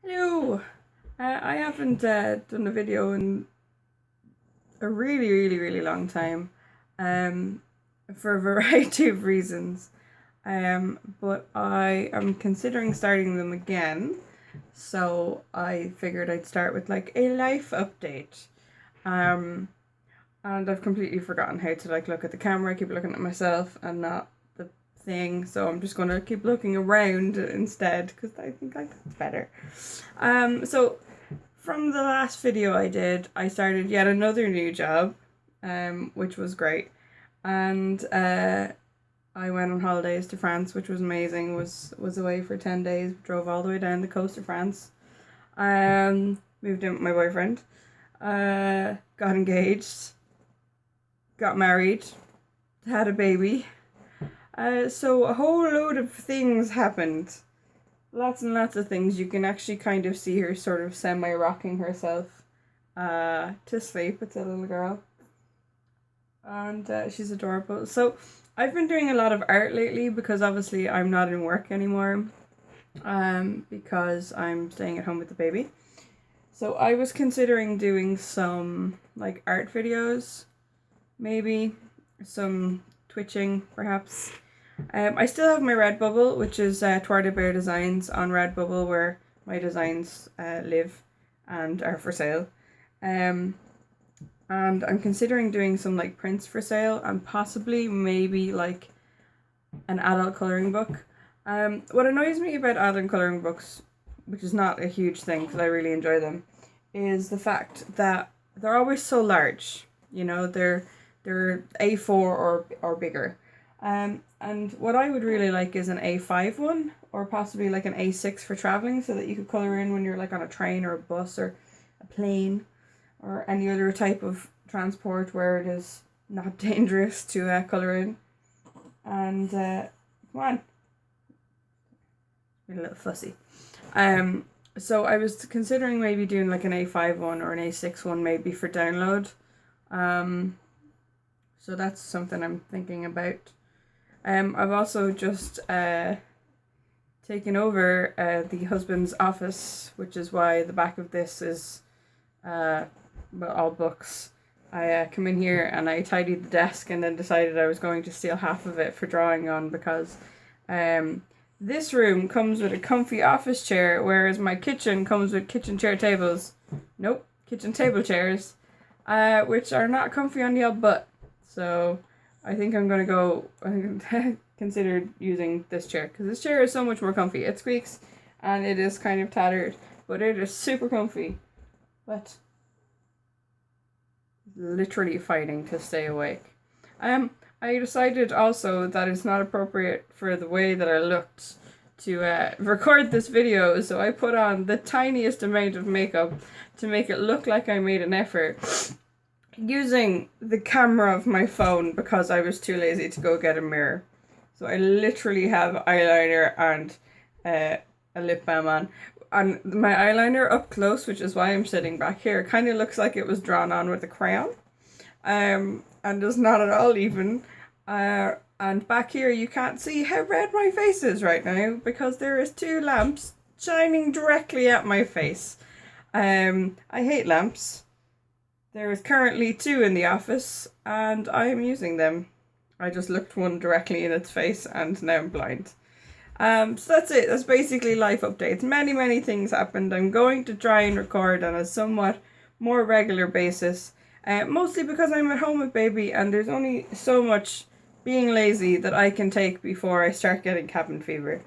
Hello! I haven't done a video in a really long time, um, for a variety of reasons. But I am considering starting them again, so I figured I'd start with like a life update. Um, and I've completely forgotten how to like look at the camera. I keep looking at myself and not the thing, so I'm just gonna keep looking around instead because I think like that's better. So from the last video I did, I started yet another new job, which was great. And I went on holidays to France, which was amazing. Was away for 10 days, drove all the way down the coast of France. Moved in with my boyfriend. Got engaged, got married, had a baby. So a whole load of things happened. Lots and lots of things. You can actually kind of see her sort of semi rocking herself to sleep. It's a little girl, and she's adorable. So I've been doing a lot of art lately because obviously I'm not in work anymore, because I'm staying at home with the baby. So I was considering doing some like art videos, maybe some twitching perhaps. I still have my Redbubble, which is Tuarda Bear Designs on Redbubble, where my designs live and are for sale. Um, and I'm considering doing some like prints for sale and possibly maybe like an adult coloring book. What annoys me about adult coloring books, which is not a huge thing because I really enjoy them, is the fact that they're always so large. You know, they're A4 or bigger. And what I would really like is an A5 one, or possibly like an A6 for traveling, so that you could color in when you're like on a train or a bus or a plane or any other type of transport where it is not dangerous to color in. And come on, a little fussy. So I was considering maybe doing like an A5 one or an A6 one maybe for download. Um, so that's something I'm thinking about. I've also just taken over the husband's office, which is why the back of this is all books. I come in here and I tidied the desk and then decided I was going to steal half of it for drawing on because um, this room comes with a comfy office chair, whereas my kitchen comes with kitchen chair tables. Nope, kitchen table chairs, which are not comfy on the old butt. So I think I'm gonna go. I considered using this chair because this chair is so much more comfy. It squeaks, and it is kind of tattered, but it is super comfy. But literally fighting to stay awake. I decided also that it's not appropriate for the way that I looked to record this video, so I put on the tiniest amount of makeup to make it look like I made an effort using the camera of my phone because I was too lazy to go get a mirror. So I literally have eyeliner and a lip balm on. And my eyeliner up close, which is why I'm sitting back here, kind of looks like it was drawn on with a crayon. And is not at all even. And back here you can't see how red my face is right now because there is two lamps shining directly at my face. I hate lamps. There is currently two in the office, and I am using them. I just looked one directly in its face, and now I'm blind. So that's it. That's basically life updates. Many things happened. I'm going to try and record on a somewhat more regular basis, mostly because I'm at home with baby, and there's only so much being lazy that I can take before I start getting cabin fever.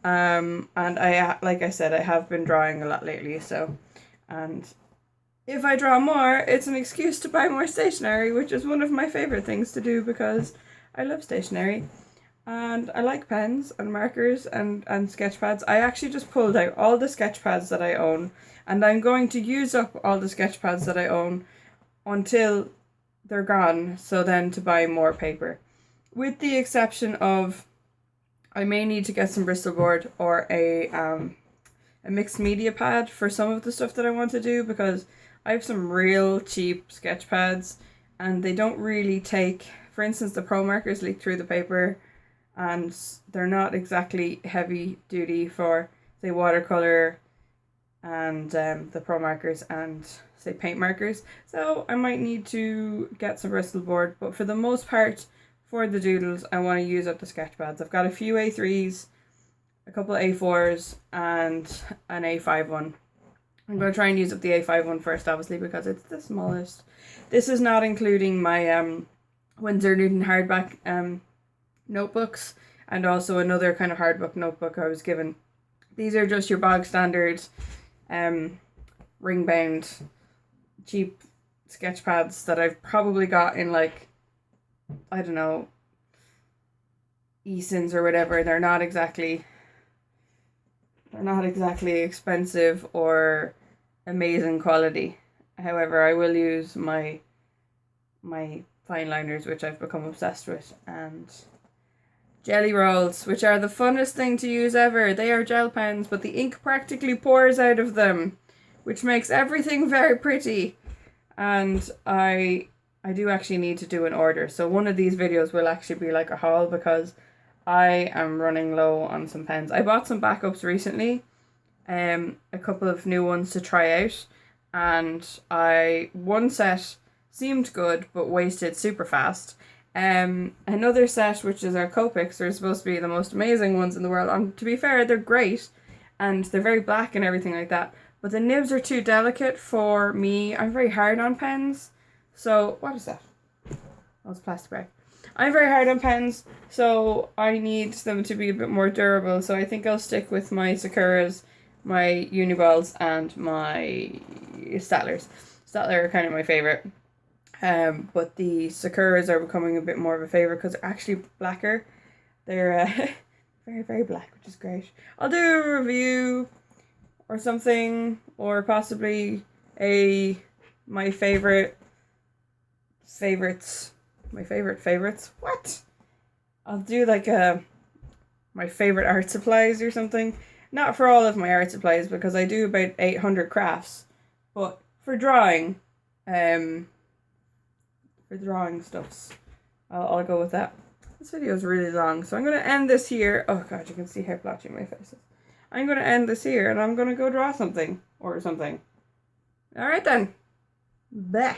And like I said, I have been drawing a lot lately, so, and if I draw more, it's an excuse to buy more stationery, which is one of my favorite things to do because I love stationery. And I like pens and markers and sketch pads. I actually just pulled out all the sketch pads that I own, and I'm going to use up all the sketch pads that I own until they're gone, so then to buy more paper. With the exception of I may need to get some Bristol board or a mixed media pad for some of the stuff that I want to do because I have some real cheap sketch pads and they don't really take, for instance, the pro markers leak through the paper and they're not exactly heavy duty for, say, watercolor and the Pro markers and say paint markers. So I might need to get some Bristol board, but for the most part, for the doodles, I want to use up the sketch pads. I've got a few A3s, a couple of A4s, and an A5 one. I'm going to try and use up the A5 one first, obviously, because it's the smallest. This is not including my Winsor Newton hardback notebooks, and also another kind of hardbook notebook I was given. These are just your bog standard ring bound cheap sketch pads that I've probably got in, like, I don't know, Eason's or whatever. They're not exactly expensive or amazing quality. However, I will use my fine liners, which I've become obsessed with, and jelly rolls, which are the funnest thing to use ever. They are gel pens, but the ink practically pours out of them, which makes everything very pretty. And I do actually need to do an order. So one of these videos will actually be like a haul, because I am running low on some pens. I bought some backups recently, a couple of new ones to try out, and one set seemed good but wasted super fast. Another set, which is our Copics, are supposed to be the most amazing ones in the world. And to be fair, they're great, and they're very black and everything like that. But the nibs are too delicate for me. I'm very hard on pens. So, what is that? Oh, it's plastic bag. I'm very hard on pens, so I need them to be a bit more durable. So I think I'll stick with my Sakuras, my Uniballs, and my Statlers. Statler are kind of my favourite. But the Sakuras are becoming a bit more of a favourite because they're actually blacker. They're very, very black, which is great. I'll do a review or something, or possibly my favorites. My favorite favorites. What? I'll do like my favorite art supplies or something. Not for all of my art supplies, because I do about 800 crafts. But for drawing, stuffs, I'll go with that. This video is really long, so I'm going to end this here. Oh god, you can see how blotchy my face is. I'm going to end this here, and I'm going to go draw something, or something. Alright then. Bye.